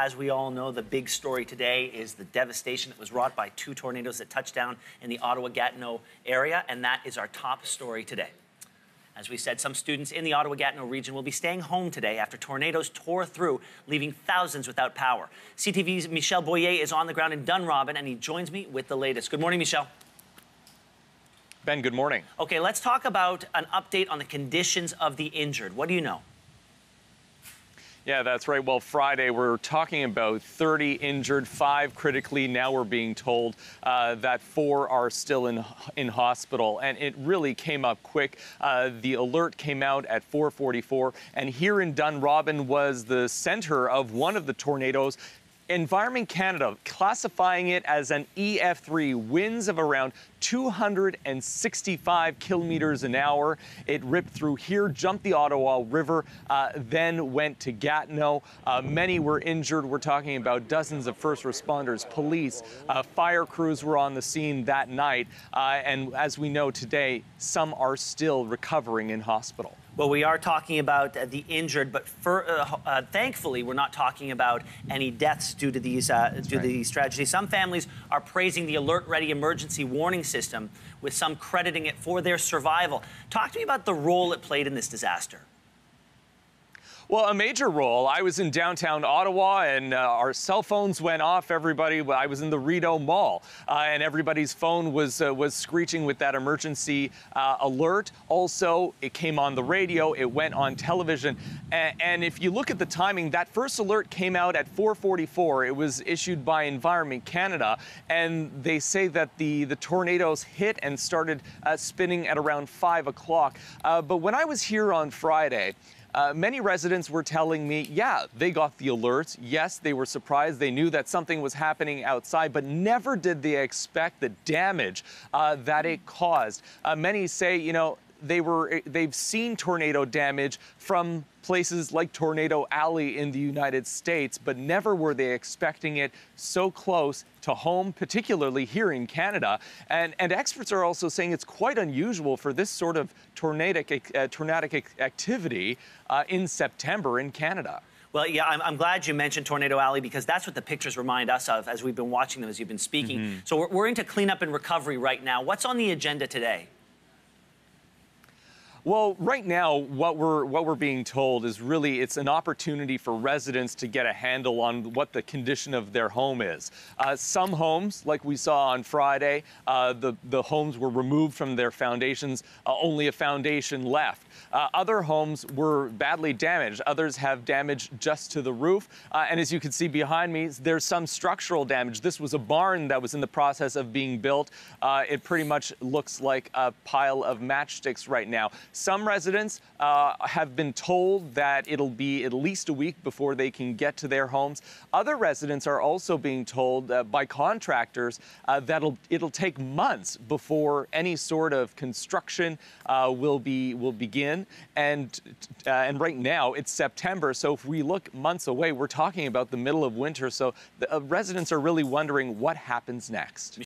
As we all know, the big story today is the devastation that was wrought by two tornadoes that touched down in the Ottawa and Gatineau area, and that is our top story today. As we said, some students in the Ottawa and Gatineau region will be staying home today after tornadoes tore through, leaving thousands without power. CTV's Michel Boyer is on the ground in Dunrobin, and he joins me with the latest. Good morning, Michel. Ben, good morning. Okay, let's talk about an update on the conditions of the injured. What do you know? Yeah, that's right. Well, Friday, we're talking about 30 injured, 5 critically. Now we're being told that 4 are still in hospital. And it really came up quick. The alert came out at 4:44. And here in Dunrobin was the center of one of the tornadoes. Environment Canada classifying it as an EF3, winds of around 265 kilometers an hour. It ripped through here, jumped the Ottawa River, then went to Gatineau. Many were injured. We're talking about dozens of first responders, police, fire crews were on the scene that night. And as we know today, some are still recovering in hospital. Well, we are talking about the injured, but thankfully, we're not talking about any deaths due to these these tragedies. Some families are praising the Alert Ready emergency warning system, with some crediting it for their survival. Talk to me about the role it played in this disaster. Well, a major role. I was in downtown Ottawa, and our cell phones went off. I was in the Rideau Mall, and everybody's phone was screeching with that emergency alert. Also, it came on the radio. It went on television. And if you look at the timing, that first alert came out at 4:44. It was issued by Environment Canada, and they say that the tornadoes hit and started spinning at around 5 o'clock. But when I was here on Friday, many residents were telling me, yeah, they got the alerts. Yes, they were surprised. They knew that something was happening outside, but never did they expect the damage that it caused. Many say, you know, they've seen tornado damage from places like Tornado Alley in the United States, but never were they expecting it so close to home, particularly here in Canada. And experts are also saying it's quite unusual for this sort of tornadic activity in September in Canada. Well, yeah, I'm glad you mentioned Tornado Alley, because that's what the pictures remind us of as we've been watching them, as you've been speaking. So we're into cleanup and recovery right now. What's on the agenda today? Well, right now, what we're being told is really it's an opportunity for residents to get a handle on what the condition of their home is. Some homes, like we saw on Friday, the homes were removed from their foundations, only a foundation left. Other homes were badly damaged. Others have damage just to the roof. And as you can see behind me, there's some structural damage. This was a barn that was in the process of being built. It pretty much looks like a pile of matchsticks right now. Some residents have been told that it'll be at least a week before they can get to their homes. Other residents are also being told by contractors that it'll take months before any sort of construction will begin. And right now it's September, so if we look months away, we're talking about the middle of winter. So the residents are really wondering what happens next.